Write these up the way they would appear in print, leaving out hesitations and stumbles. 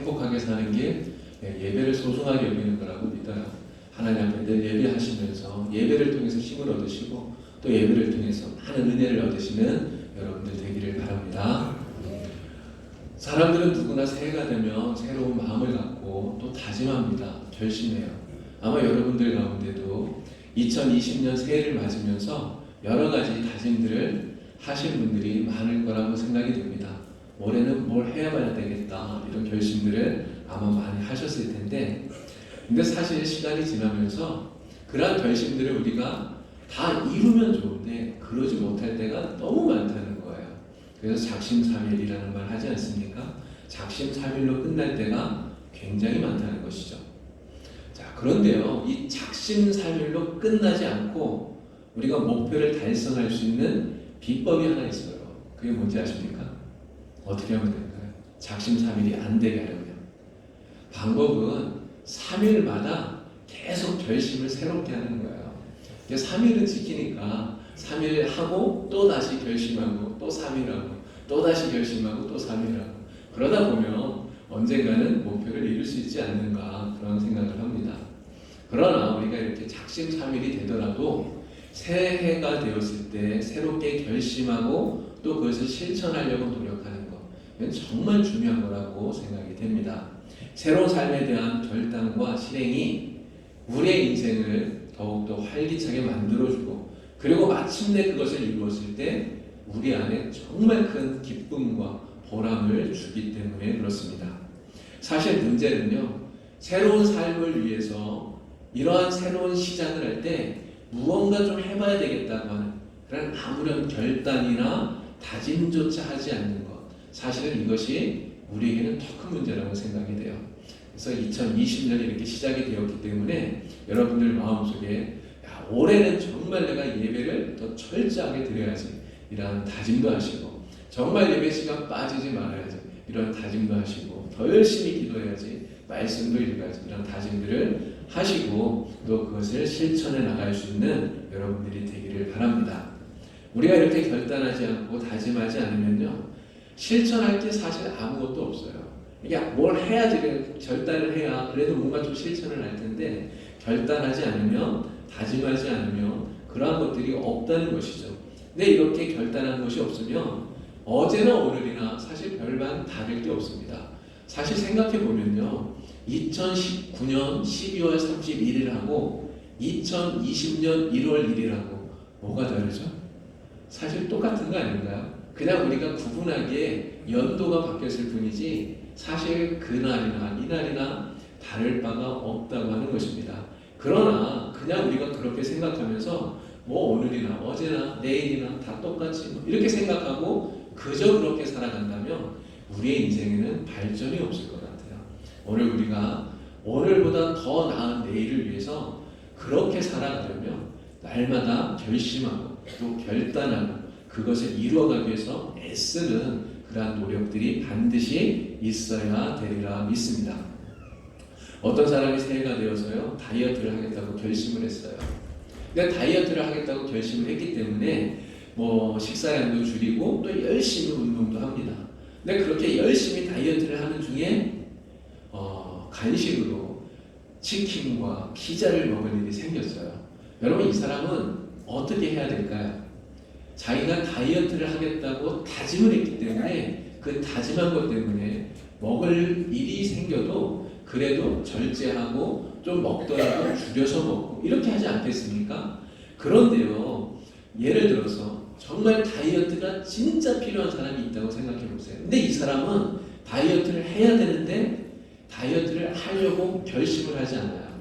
행복하게 사는 게 예배를 소중하게 여기는 거라고 믿어요. 하나님 앞에 늘 예배하시면서 예배를 통해서 힘을 얻으시고 또 예배를 통해서 많은 은혜를 얻으시는 여러분들 되기를 바랍니다. 사람들은 누구나 새해가 되면 새로운 마음을 갖고 또 다짐합니다. 결심해요. 아마 여러분들 가운데도 2020년 새해를 맞으면서 여러 가지 다짐들을 하신 분들이 많을 거라고 생각이 됩니다. 올해는 뭘 해봐야 되겠다 이런 결심들을 아마 많이 하셨을 텐데, 근데 사실 시간이 지나면서 그러한 결심들을 우리가 다 이루면 좋은데 그러지 못할 때가 너무 많다는 거예요. 그래서 작심삼일이라는 말 하지 않습니까? 작심삼일로 끝날 때가 굉장히 많다는 것이죠. 자, 그런데요, 이 작심삼일로 끝나지 않고 우리가 목표를 달성할 수 있는 비법이 하나 있어요. 그게 뭔지 아십니까? 어떻게 하면 될까요? 작심삼일이 안 되게 하려면 방법은 3일마다 계속 결심을 새롭게 하는 거예요. 3일은 지키니까 3일 하고 또 다시 결심하고 또 3일하고 또 다시 결심하고 또 3일하고 그러다 보면 언젠가는 목표를 이룰 수 있지 않는가 그런 생각을 합니다. 그러나 우리가 이렇게 작심삼일이 되더라도 새해가 되었을 때 새롭게 결심하고 또 그것을 실천하려고 노력하는 것, 이건 정말 중요한 거라고 생각이 됩니다. 새로운 삶에 대한 결단과 실행이 우리의 인생을 더욱더 활기차게 만들어주고, 그리고 마침내 그것을 이루었을 때 우리 안에 정말 큰 기쁨과 보람을 주기 때문에 그렇습니다. 사실 문제는요, 새로운 삶을 위해서 이러한 새로운 시작을 할 때 무언가 좀 해봐야 되겠다고 하는 그런 아무런 결단이나 다짐조차 하지 않는 것, 사실은 이것이 우리에게는 더 큰 문제라고 생각이 돼요. 그래서 2020년이 이렇게 시작이 되었기 때문에 여러분들 마음속에 올해는 정말 내가 예배를 더 철저하게 드려야지 이런 다짐도 하시고, 정말 예배 시간 빠지지 말아야지 이런 다짐도 하시고, 더 열심히 기도해야지, 말씀도 읽어야지 이런 다짐들을 하시고 또 그것을 실천해 나갈 수 있는 여러분들이 되기를 바랍니다. 우리가 이렇게 결단하지 않고 다짐하지 않으면요, 실천할 게 사실 아무것도 없어요. 이게 뭘 해야지, 결단을 해야 그래도 뭔가 좀 실천을 할 텐데, 결단하지 않으면, 다짐하지 않으면 그러한 것들이 없다는 것이죠. 근데 이렇게 결단한 것이 없으면 어제나 오늘이나 사실 별반 다를 게 없습니다. 사실 생각해 보면요, 2019년 12월 31일하고 2020년 1월 1일하고 뭐가 다르죠? 사실 똑같은 거 아닌가요? 그냥 우리가 구분하기에 연도가 바뀌었을 뿐이지 사실 그날이나 이날이나 다를 바가 없다고 하는 것입니다. 그러나 그냥 우리가 그렇게 생각하면서 뭐 오늘이나 어제나 내일이나 다 똑같이 이렇게 생각하고 그저 그렇게 살아간다면 우리의 인생에는 발전이 없을 것 같아요. 오늘 우리가 오늘보다 더 나은 내일을 위해서 그렇게 살아가려면 날마다 결심하고 또 결단하고 그것을 이루어가기 위해서 애쓰는 그러한 노력들이 반드시 있어야 되리라 믿습니다. 어떤 사람이 새해가 되어서요, 다이어트를 하겠다고 결심을 했어요. 근데 다이어트를 하겠다고 결심을 했기 때문에 뭐 식사량도 줄이고 또 열심히 운동도 합니다. 근데 그렇게 열심히 다이어트를 하는 중에 간식으로 치킨과 피자를 먹을 일이 생겼어요. 여러분, 이 사람은 어떻게 해야 될까요? 자기가 다이어트를 하겠다고 다짐을 했기 때문에 그 다짐한 것 때문에 먹을 일이 생겨도 그래도 절제하고 좀 먹더라도 줄여서 먹고 이렇게 하지 않겠습니까? 그런데요, 예를 들어서 정말 다이어트가 진짜 필요한 사람이 있다고 생각해 보세요. 근데 이 사람은 다이어트를 해야 되는데 다이어트를 하려고 결심을 하지 않아요.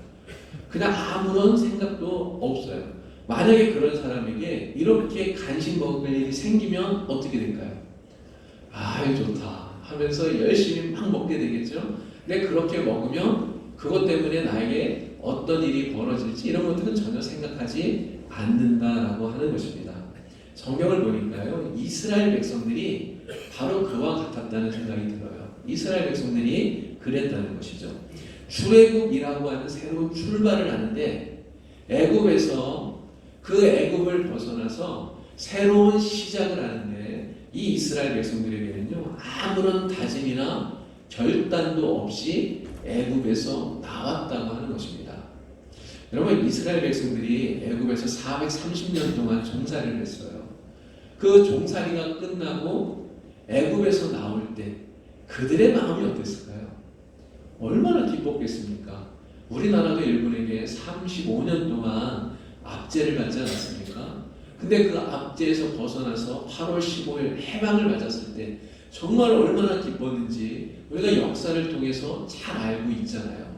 그냥 아무런 생각도 없어요. 만약에 그런 사람에게 이렇게 간식 먹을 일이 생기면 어떻게 될까요? 아, 좋다 하면서 열심히 막 먹게 되겠죠. 근데 그렇게 먹으면 그것 때문에 나에게 어떤 일이 벌어질지 이런 것들은 전혀 생각하지 않는다라고 하는 것입니다. 성경을 보니까요, 이스라엘 백성들이 바로 그와 같았다는 생각이 들어요. 이스라엘 백성들이 그랬다는 것이죠. 출애굽이라고 하는 새로운 출발을 하는데, 애굽에서 그 애굽을 벗어나서 새로운 시작을 하는데 이 이스라엘 백성들에게는요, 아무런 다짐이나 결단도 없이 애굽에서 나왔다고 하는 것입니다. 여러분, 이스라엘 백성들이 애굽에서 430년 동안 종살이를 했어요. 그 종살이가 끝나고 애굽에서 나올 때 그들의 마음이 어땠을까요? 얼마나 기뻤겠습니까? 우리나라도 일본에게 35년 동안 압제를 받지 않았습니까? 근데 그 압제에서 벗어나서 8월 15일 해방을 맞았을 때 정말 얼마나 기뻤는지 우리가 역사를 통해서 잘 알고 있잖아요.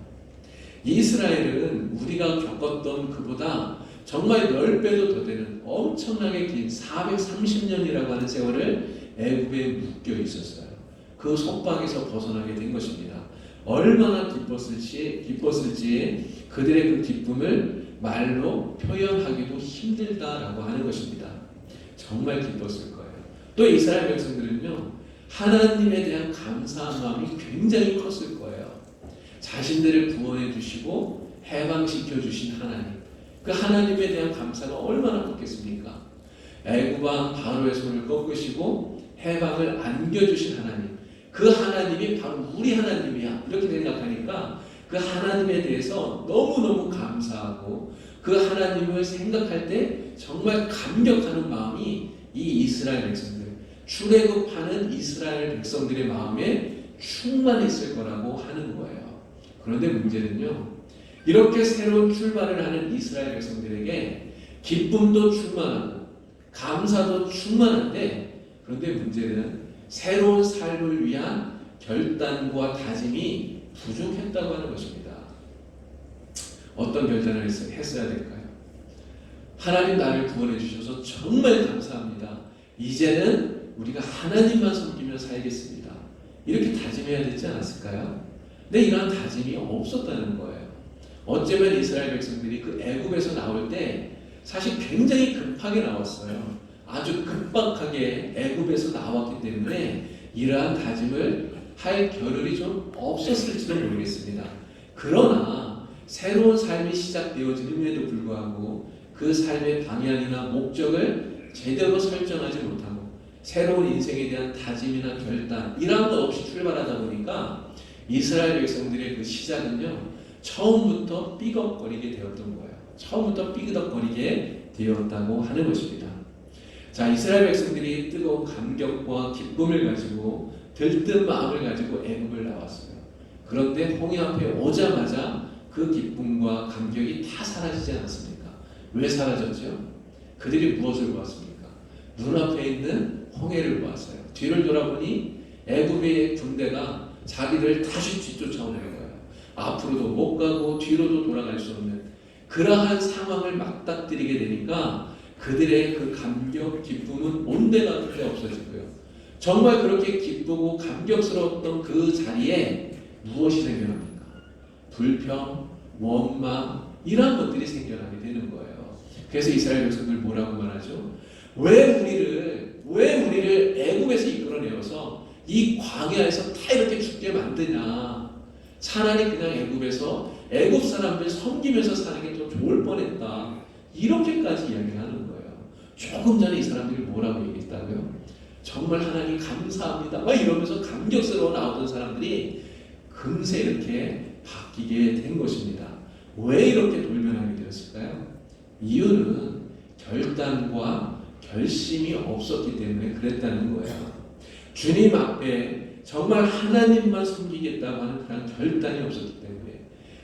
이스라엘은 우리가 겪었던 그보다 정말 10배도 더 되는 엄청나게 긴 430년이라고 하는 세월을 애굽에 묶여 있었어요. 그 속박에서 벗어나게 된 것입니다. 얼마나 기뻤을지 그들의 그 기쁨을 말로 표현하기도 힘들다라고 하는 것입니다. 정말 기뻤을 거예요. 또 이스라엘 백성들은요, 하나님에 대한 감사한 마음이 굉장히 컸을 거예요. 자신들을 구원해 주시고 해방시켜 주신 하나님, 그 하나님에 대한 감사가 얼마나 컸겠습니까? 애굽 왕 바로의 손을 꺾으시고 해방을 안겨주신 하나님, 그 하나님이 바로 우리 하나님이야, 이렇게 생각하니까 그 하나님에 대해서 너무너무 감사하고 그 하나님을 생각할 때 정말 감격하는 마음이 이 이스라엘 백성들, 출애굽하는 이스라엘 백성들의 마음에 충만했을 거라고 하는 거예요. 그런데 문제는요, 이렇게 새로운 출발을 하는 이스라엘 백성들에게 기쁨도 충만하고 감사도 충만한데, 그런데 문제는 새로운 삶을 위한 결단과 다짐이 부족했다고 하는 것입니다. 어떤 결단을 했어야 될까요? 하나님 나를 구원해 주셔서 정말 감사합니다. 이제는 우리가 하나님만 섬기며 살겠습니다. 이렇게 다짐해야 되지 않았을까요? 근데 이러한 다짐이 없었다는 거예요. 어쩌면 이스라엘 백성들이 그 애굽에서 나올 때 사실 굉장히 급하게 나왔어요. 아주 급박하게 애굽에서 나왔기 때문에 이러한 다짐을 할 겨를이 좀 없었을지도 모르겠습니다. 그러나 새로운 삶이 시작되어짐에도 불구하고 그 삶의 방향이나 목적을 제대로 설정하지 못하고 새로운 인생에 대한 다짐이나 결단, 이러한 것 없이 출발하다 보니까 이스라엘 백성들의 그 시작은요, 처음부터 삐걱거리게 되었던 거예요. 처음부터 삐그덕거리게 되었다고 하는 것입니다. 자, 이스라엘 백성들이 뜨거운 감격과 기쁨을 가지고 들뜬 마음을 가지고 애굽을 나왔어요. 그런데 홍해 앞에 오자마자 그 기쁨과 감격이 다 사라지지 않았습니까? 왜 사라졌죠? 그들이 무엇을 보았습니까? 눈앞에 있는 홍해를 보았어요. 뒤를 돌아보니 애굽의 군대가 자기들 다시 뒤쫓아오는 거예요. 앞으로도 못 가고 뒤로도 돌아갈 수 없는 그러한 상황을 맞닥뜨리게 되니까 그들의 그 감격, 기쁨은 온데가 필요 없어지고요. 정말 그렇게 기쁘고 감격스러웠던 그 자리에 무엇이 생겨납니까? 불평, 원망, 이러한 것들이 생겨나게 되는 거예요. 그래서 이스라엘 백성들 뭐라고 말하죠? 왜 우리를 애굽에서 이끌어내어서 이 광야에서 다 이렇게 죽게 만드냐? 차라리 그냥 애굽에서 애굽 사람들 섬기면서 사는 게 더 좋을 뻔했다. 이렇게까지 이야기하는 거예요. 조금 전에 이 사람들이 뭐라고 얘기했다고요? 정말 하나님 감사합니다. 막 이러면서 감격스러워 나오던 사람들이 금세 이렇게 바뀌게 된 것입니다. 왜 이렇게 돌변하게 되었을까요? 이유는 결단과 결심이 없었기 때문에 그랬다는 거예요. 주님 앞에 정말 하나님만 섬기겠다고 하는 그런 결단이 없었기 때문에,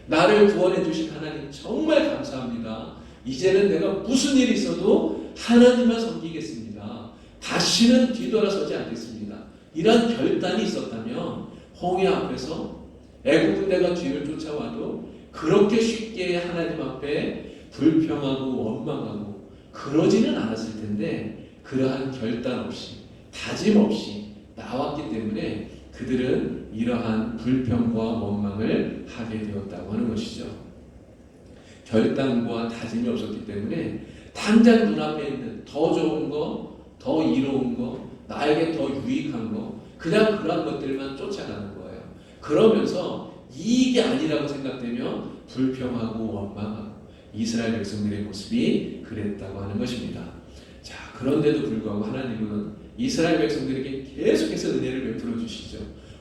나를 구원해 주신 하나님 정말 감사합니다. 이제는 내가 무슨 일이 있어도 하나님만 섬기겠습니다. 다시는 뒤돌아서지 않겠습니다. 이런 결단이 있었다면 홍해 앞에서 애굽 군대가 뒤를 쫓아와도 그렇게 쉽게 하나님 앞에 불평하고 원망하고 그러지는 않았을 텐데, 그러한 결단 없이 다짐 없이 나왔기 때문에 그들은 이러한 불평과 원망을 하게 되었다고 하는 것이죠. 결단과 다짐이 없었기 때문에 당장 눈앞에 있는 더 좋은 거, 더 이로운 거, 나에게 더 유익한 거, 그냥 그런 것들만 쫓아가는 거예요. 그러면서 이익이 아니라고 생각되면 불평하고 원망하고, 이스라엘 백성들의 모습이 그랬다고 하는 것입니다. 자, 그런데도 불구하고 하나님은 이스라엘 백성들에게 계속해서 은혜를 베풀어 주시죠.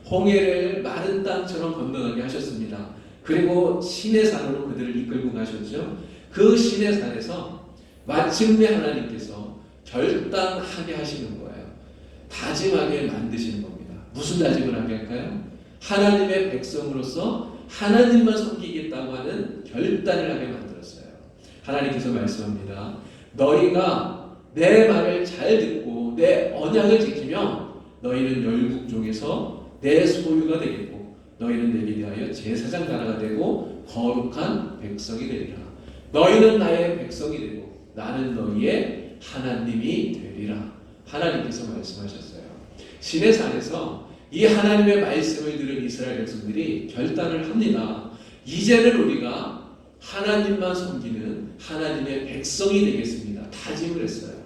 홍해를 마른 땅처럼 건너가게 하셨습니다. 그리고 시내산으로 그들을 이끌고 가셨죠. 그 시내산에서 마침내 하나님께서 결단하게 하시는 거예요. 다짐하게 만드시는 겁니다. 무슨 다짐을 하게 할까요? 하나님의 백성으로서 하나님만 섬기겠다고 하는 결단을 하게 만들었어요. 하나님께서 말씀합니다. 너희가 내 말을 잘 듣고 내 언약을 지키면 너희는 열국 중에서 내 소유가 되겠고 너희는 내게 대하여 제사장 나라가 되고 거룩한 백성이 되리라. 너희는 나의 백성이 되고 나는 너희의 하나님이 되리라. 하나님께서 말씀하셨어요. 시내산에서 이 하나님의 말씀을 들은 이스라엘 백성들이 결단을 합니다. 이제는 우리가 하나님만 섬기는 하나님의 백성이 되겠습니다. 다짐을 했어요.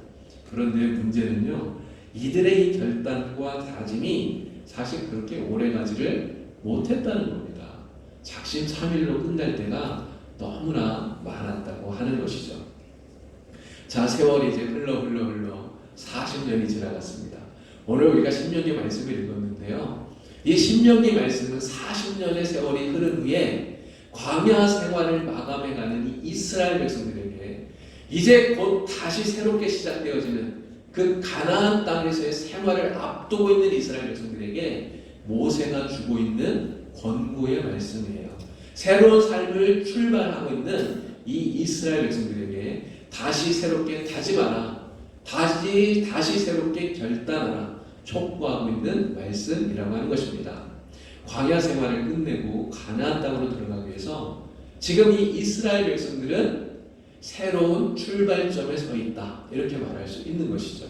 그런데 문제는요, 이들의 이 결단과 다짐이 사실 그렇게 오래가지를 못했다는 겁니다. 작심삼일로 끝날 때가 너무나 많았다고 하는 것이죠. 자, 세월이 이제 흘러 40년이 지나갔습니다. 오늘 우리가 신명기 말씀을 읽었는데요. 이 신명기 말씀은 40년의 세월이 흐른 후에 광야 생활을 마감해가는 이 이스라엘 백성들에게 이제 곧 다시 새롭게 시작되어지는 그 가나안 땅에서의 생활을 앞두고 있는 이스라엘 백성들에게 모세가 주고 있는 권고의 말씀이에요. 새로운 삶을 출발하고 있는 이 이스라엘 백성들에게 다시 새롭게 다짐하라, 다시 새롭게 결단하라 촉구하고 있는 말씀이라고 하는 것입니다. 광야 생활을 끝내고 가나안 땅으로 들어가기 위해서 지금 이 이스라엘 백성들은 새로운 출발점에 서 있다, 이렇게 말할 수 있는 것이죠.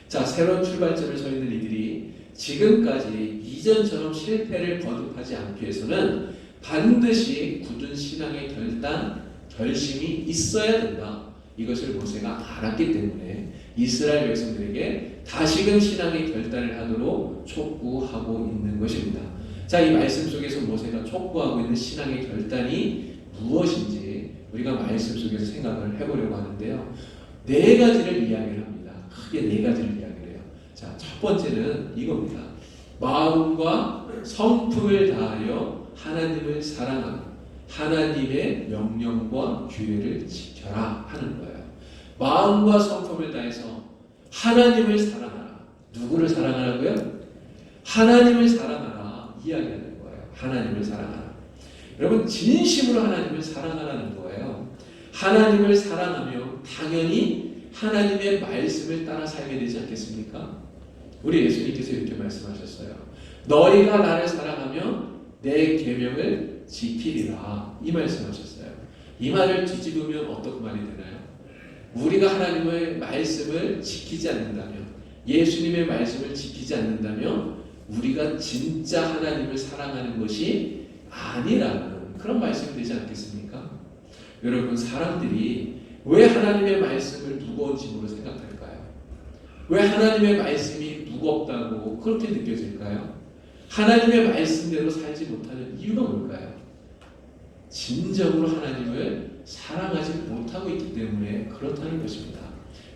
자, 새로운 출발점에 서 있는 이들이 지금까지 이전처럼 실패를 거듭하지 않기 위해서는 반드시 굳은 신앙의 결심이 있어야 된다. 이것을 모세가 알았기 때문에 이스라엘 백성들에게 다시금 신앙의 결단을 하도록 촉구하고 있는 것입니다. 자, 이 말씀 속에서 모세가 촉구하고 있는 신앙의 결단이 무엇인지 우리가 말씀 속에서 생각을 해보려고 하는데요. 네 가지를 이야기를 합니다. 크게 네 가지를 이야기를 해요. 자, 첫 번째는 이겁니다. 마음과 성품을 다하여 하나님을 사랑하며 하나님의 명령과 규례를 지켜라 하는 거예요. 마음과 성품을 다해서 하나님을 사랑하라. 누구를 사랑하라고요? 하나님을 사랑하라 이야기하는 거예요. 하나님을 사랑하라. 여러분, 진심으로 하나님을 사랑하라는 거예요. 하나님을 사랑하며 당연히 하나님의 말씀을 따라 살게 되지 않겠습니까? 우리 예수님께서 이렇게 말씀하셨어요. 너희가 나를 사랑하며 내 계명을 지키리라, 이 말씀하셨어요. 이 말을 뒤집으면 어떻게 말이 되나요? 우리가 하나님의 말씀을 지키지 않는다면, 예수님의 말씀을 지키지 않는다면 우리가 진짜 하나님을 사랑하는 것이 아니라는 그런 말씀이 되지 않겠습니까? 여러분, 사람들이 왜 하나님의 말씀을 무거운 짐으로 생각할까요? 왜 하나님의 말씀이 무겁다고 그렇게 느껴질까요? 하나님의 말씀대로 살지 못하는 이유가 뭘까요? 진정으로 하나님을 사랑하지 못하고 있기 때문에 그렇다는 것입니다.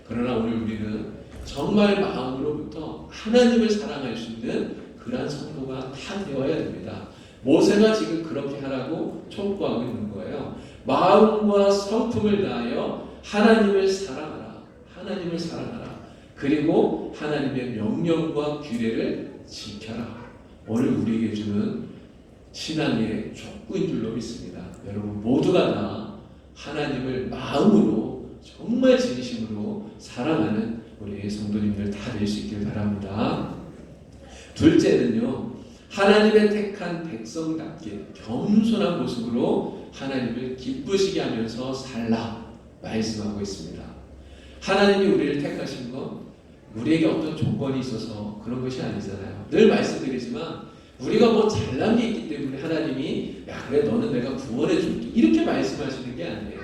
그러나 오늘 우리는 정말 마음으로부터 하나님을 사랑할 수 있는 그러한 성도가 다 되어야 됩니다. 모세가 지금 그렇게 하라고 촉구하고 있는 거예요. 마음과 성품을 다하여 하나님을 사랑하라. 하나님을 사랑하라. 그리고 하나님의 명령과 규례를 지켜라. 오늘 우리에게 주는 신앙의 촉구인 줄로 믿습니다. 여러분 모두가 다 하나님을 마음으로 정말 진심으로 사랑하는 우리 성도님들 다 될 수 있길 바랍니다. 둘째는요, 하나님의 택한 백성답게 겸손한 모습으로 하나님을 기쁘시게 하면서 살라 말씀하고 있습니다. 하나님이 우리를 택하신 건 우리에게 어떤 조건이 있어서 그런 것이 아니잖아요. 늘 말씀드리지만 우리가 뭐 잘난 게 있기 때문에 하나님이 야 그래 너는 내가 구원해 줄게 이렇게 말씀하시는 게 아니에요.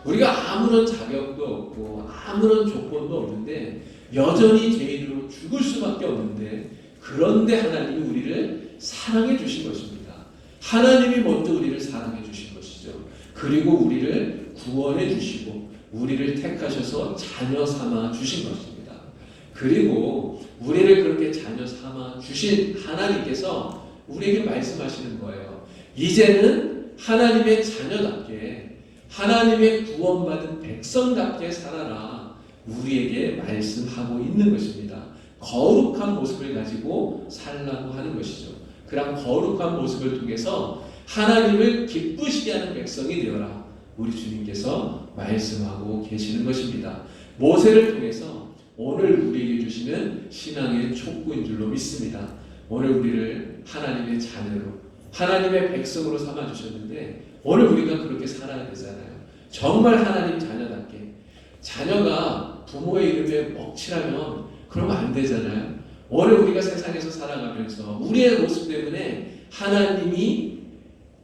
우리가 아무런 자격도 없고 아무런 조건도 없는데 여전히 죄인으로 죽을 수밖에 없는데, 그런데 하나님이 우리를 사랑해 주신 것입니다. 하나님이 먼저 우리를 사랑해 주신 것이죠. 그리고 우리를 구원해 주시고 우리를 택하셔서 자녀 삼아 주신 것입니다. 그리고 우리를 그렇게 자녀 삼아 주신 하나님께서 우리에게 말씀하시는 거예요. 이제는 하나님의 자녀답게, 하나님의 구원받은 백성답게 살아라. 우리에게 말씀하고 있는 것입니다. 거룩한 모습을 가지고 살라고 하는 것이죠. 그런 거룩한 모습을 통해서 하나님을 기쁘시게 하는 백성이 되어라. 우리 주님께서 말씀하고 계시는 것입니다. 모세를 통해서 오늘 우리에게 주시는 신앙의 촉구인 줄로 믿습니다. 오늘 우리를 하나님의 자녀로, 하나님의 백성으로 삼아주셨는데 오늘 우리가 그렇게 살아야 되잖아요. 정말 하나님 자녀답게. 자녀가 부모의 이름에 먹칠하면 그러면 안 되잖아요. 오늘 우리가 세상에서 살아가면서 우리의 모습 때문에 하나님이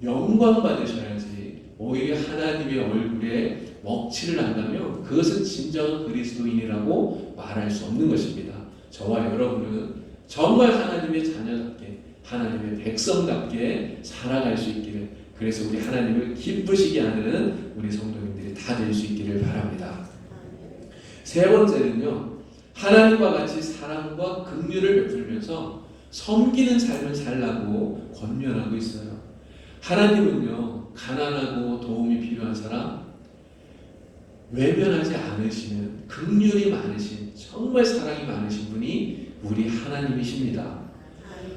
영광 받으셔야지, 오히려 하나님의 얼굴에 먹칠을 한다면 그것은 진정한 그리스도인이라고 말할 수 없는 것입니다. 저와 여러분은 정말 하나님의 자녀답게, 하나님의 백성답게 살아갈 수 있기를, 그래서 우리 하나님을 기쁘시게 하는 우리 성도님들이 다 될 수 있기를 바랍니다. 세 번째는요, 하나님과 같이 사랑과 긍휼을 베풀면서 섬기는 삶을 살라고 권면하고 있어요. 하나님은요, 가난하고 도움이 필요한 사람, 외면하지 않으시는, 긍휼이 많으신, 정말 사랑이 많으신 분이 우리 하나님이십니다.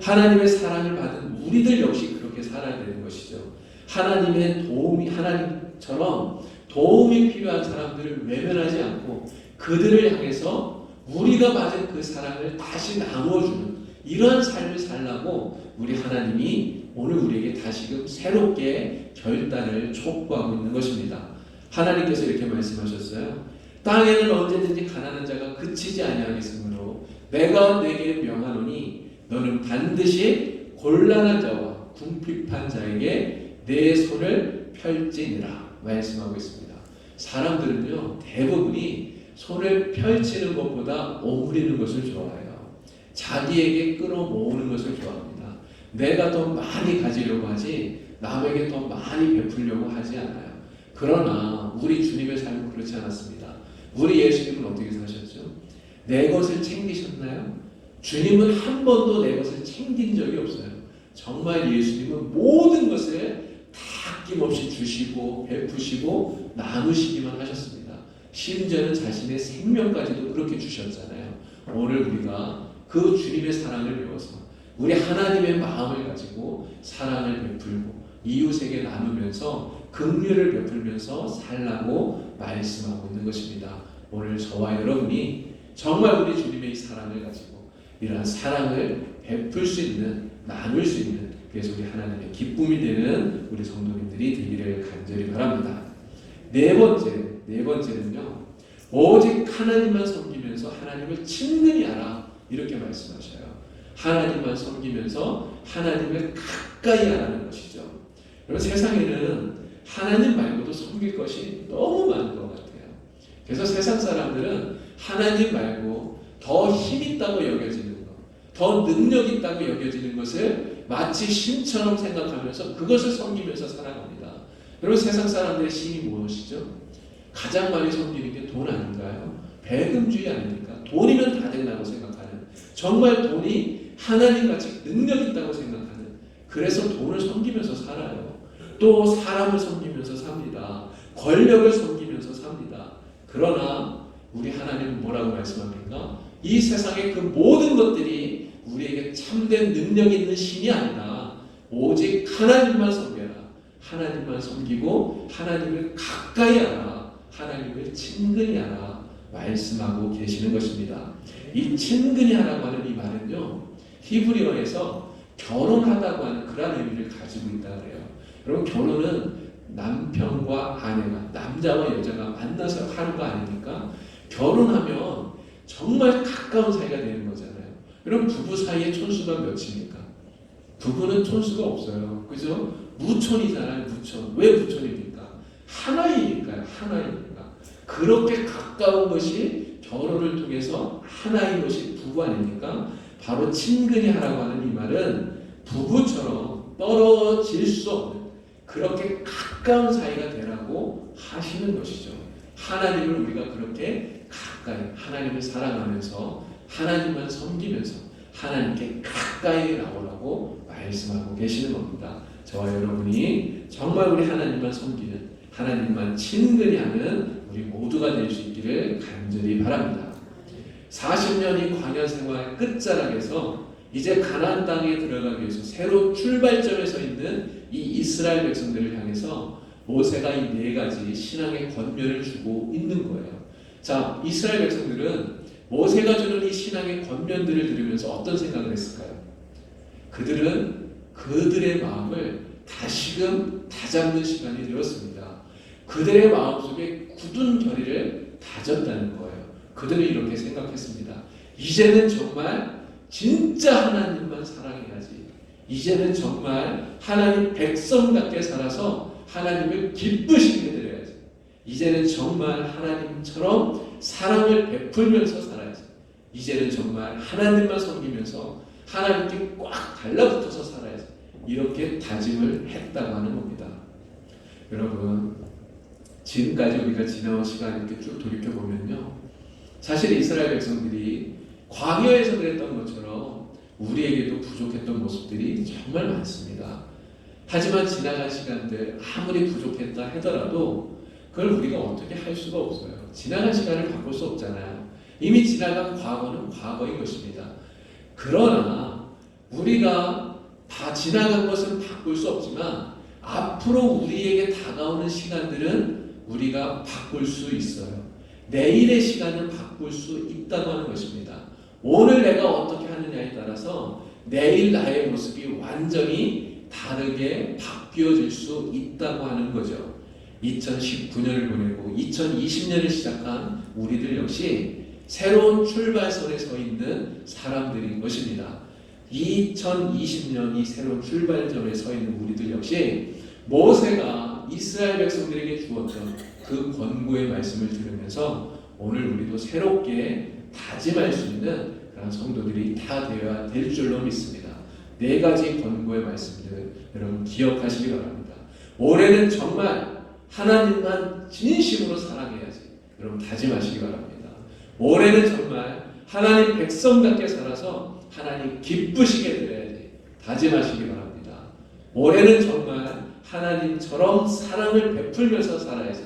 하나님의 사랑을 받은 우리들 역시 그렇게 살아야 되는 것이죠. 하나님의 도움이, 하나님처럼 도움이 필요한 사람들을 외면하지 않고 그들을 향해서 우리가 받은 그 사랑을 다시 나누어주는 이러한 삶을 살라고 우리 하나님이 오늘 우리에게 다시금 새롭게 결단을 촉구하고 있는 것입니다. 하나님께서 이렇게 말씀하셨어요. 땅에는 언제든지 가난한 자가 그치지 아니하겠으므로 내가 내게 명하노니 너는 반드시 곤란한 자와 궁핍한 자에게 내 손을 펼지니라 말씀하고 있습니다. 사람들은요, 대부분이 손을 펼치는 것보다 오므리는 것을 좋아해요. 자기에게 끌어모으는 것을 좋아합니다. 내가 더 많이 가지려고 하지 남에게 더 많이 베풀려고 하지 않아요. 그러나 우리 주님의 삶은 그렇지 않았습니다. 우리 예수님은 어떻게 사셨죠? 내 것을 챙기셨나요? 주님은 한 번도 내 것을 챙긴 적이 없어요. 정말 예수님은 모든 것을 다 아낌없이 주시고 베푸시고 나누시기만 하셨습니다. 심지어는 자신의 생명까지도 그렇게 주셨잖아요. 오늘 우리가 그 주님의 사랑을 배워서 우리 하나님의 마음을 가지고 사랑을 베풀고 이웃에게 나누면서 긍휼을 베풀면서 살라고 말씀하고 있는 것입니다. 오늘 저와 여러분이 정말 우리 주님의 사랑을 가지고 이러한 사랑을 베풀 수 있는, 나눌 수 있는, 그래서 우리 하나님의 기쁨이 되는 우리 성도님들이 되기를 간절히 바랍니다. 네 번째는요, 오직 하나님만 섬기면서 하나님을 친근히 알아, 이렇게 말씀하셔요. 하나님만 섬기면서 하나님을 가까이 하라는 것이죠. 여러분, 세상에는 하나님 말고도 섬길 것이 너무 많은 것 같아요. 그래서 세상 사람들은 하나님 말고 더 힘있다고 여겨지는 것, 더 능력있다고 여겨지는 것을 마치 신처럼 생각하면서 그것을 섬기면서 살아갑니다. 여러분, 세상 사람들의 신이 무엇이죠? 가장 많이 섬기는 게 돈 아닌가요? 배금주의 아닙니까? 돈이면 다 된다고 생각하는, 정말 돈이 하나님같이 능력있다고 생각하는, 그래서 돈을 섬기면서 살아요. 또 사람을 섬기면서 삽니다. 권력을 섬기면서 삽니다. 그러나 우리 하나님은 뭐라고 말씀합니까? 이 세상의 그 모든 것들이 우리에게 참된 능력 있는 신이 아니라 오직 하나님만 섬겨라. 하나님만 섬기고 하나님을 가까이 하라. 하나님을 친근히 하라. 말씀하고 계시는 것입니다. 이 친근히 하라고 하는 이 말은요, 히브리어에서 결혼하다고 하는 그런 의미를 가지고 있다 그래요. 여러분, 결혼은 남편과 아내가, 남자와 여자가 만나서 하는 거 아닙니까? 결혼하면 정말 가까운 사이가 되는 거잖아요. 여러분, 부부 사이에 촌수가 몇입니까? 부부는 촌수가 없어요. 그죠? 무촌이잖아요. 무촌. 왜 무촌입니까? 하나이니까요. 하나이니까. 그렇게 가까운 것이 결혼을 통해서 하나인 것이 부부 아닙니까? 바로 친근히 하라고 하는 이 말은 부부처럼 떨어질 수 없는 그렇게 가까운 사이가 되라고 하시는 것이죠. 하나님을 우리가 그렇게 가까이, 하나님을 사랑하면서 하나님만 섬기면서 하나님께 가까이 나오라고 말씀하고 계시는 겁니다. 저와 여러분이 정말 우리 하나님만 섬기는, 하나님만 친근히 하는 우리 모두가 될 수 있기를 간절히 바랍니다. 40년이 광야 생활 끝자락에서 이제 가나안 땅에 들어가기 위해서 새로 출발점에 서 있는 이 이스라엘 백성들을 향해서 모세가 이 네 가지 신앙의 권면을 주고 있는 거예요. 자, 이스라엘 백성들은 모세가 주는 이 신앙의 권면들을 들으면서 어떤 생각을 했을까요? 그들은 그들의 마음을 다시금 다잡는 시간이 되었습니다. 그들의 마음속에 굳은 결의를 다졌다는 거예요. 그들은 이렇게 생각했습니다. 이제는 정말 진짜 하나님만 사랑해야지. 이제는 정말 하나님 백성답게 살아서 하나님을 기쁘시게 해드려야지. 이제는 정말 하나님처럼 사랑을 베풀면서 살아야지. 이제는 정말 하나님만 섬기면서 하나님께 꽉 달라붙어서 살아야지. 이렇게 다짐을 했다고 하는 겁니다. 여러분, 지금까지 우리가 지나온 시간 이렇게 쭉 돌이켜보면요, 사실 이스라엘 백성들이 광야에서 그랬던 것처럼 우리에게도 부족했던 모습들이 정말 많습니다. 하지만 지나간 시간들 아무리 부족했다 하더라도 그걸 우리가 어떻게 할 수가 없어요. 지나간 시간을 바꿀 수 없잖아요. 이미 지나간 과거는 과거인 것입니다. 그러나 우리가 다 지나간 것은 바꿀 수 없지만 앞으로 우리에게 다가오는 시간들은 우리가 바꿀 수 있어요. 내일의 시간은 바꿀 수 있다고 하는 것입니다. 오늘 내가 어떻게 하느냐에 따라서 내일 나의 모습이 완전히 다르게 바뀌어질 수 있다고 하는 거죠. 2019년을 보내고 2020년을 시작한 우리들 역시 새로운 출발선에 서 있는 사람들인 것입니다. 2020년이 새로운 출발점에 서 있는 우리들 역시 모세가 이스라엘 백성들에게 주었던 그 권고의 말씀을 들으면서 오늘 우리도 새롭게 다짐할 수 있는 그런 성도들이 다 되어야 될 줄로 믿습니다. 네 가지 권고의 말씀들 여러분 기억하시기 바랍니다. 올해는 정말 하나님만 진심으로 사랑해야지. 여러분 다짐하시기 바랍니다. 올해는 정말 하나님 백성답게 살아서 하나님 기쁘시게 드려야지. 다짐하시기 바랍니다. 올해는 정말 하나님처럼 사랑을 베풀면서 살아야지.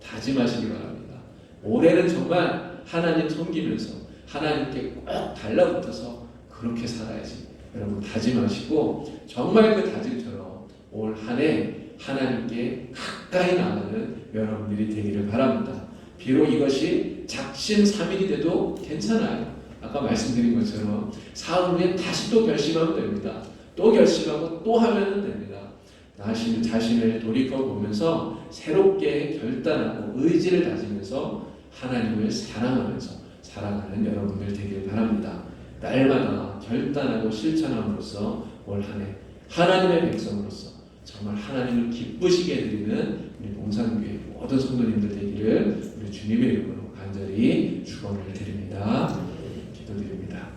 다짐하시기 바랍니다. 올해는 정말 하나님 섬기면서 하나님께 꼭 달라붙어서 그렇게 살아야지. 여러분 다짐하시고 정말 그 다짐처럼 올 한 해 하나님께 가까이 나가는 여러분들이 되기를 바랍니다. 비록 이것이 작심삼일이 돼도 괜찮아요. 아까 말씀드린 것처럼 사흘 후에 다시 또 결심하면 됩니다. 또 결심하고 또 하면 됩니다. 자신을 돌이켜보면서 새롭게 결단하고 의지를 다지면서 하나님을 사랑하면서 살아가는 여러분들 되길 바랍니다. 날마다 결단하고 실천함으로써 올 한 해 하나님의 백성으로서 정말 하나님을 기쁘시게 해드리는 우리 봉산교회 모든 성도님들 되기를 우리 주님의 이름으로 간절히 축원을 드립니다. 기도드립니다.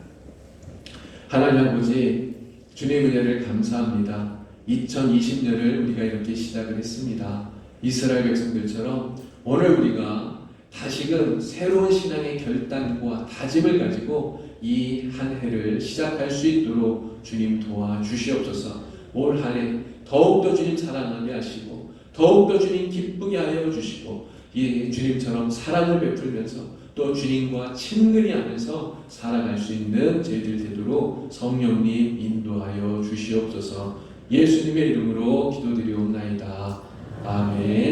하나님 아버지, 주님의 은혜를 감사합니다. 2020년을 우리가 이렇게 시작을 했습니다. 이스라엘 백성들처럼 오늘 우리가 다시금 새로운 신앙의 결단과 다짐을 가지고 이 한 해를 시작할 수 있도록 주님 도와주시옵소서. 올 한 해 더욱더 주님 사랑하게 하시고 더욱더 주님 기쁘게 하여 주시고 이 주님처럼 사랑을 베풀면서 또 주님과 친근히 하면서 살아갈 수 있는 저희들 되도록 성령님 인도하여 주시옵소서. 예수님의 이름으로 기도드리옵나이다. 아멘.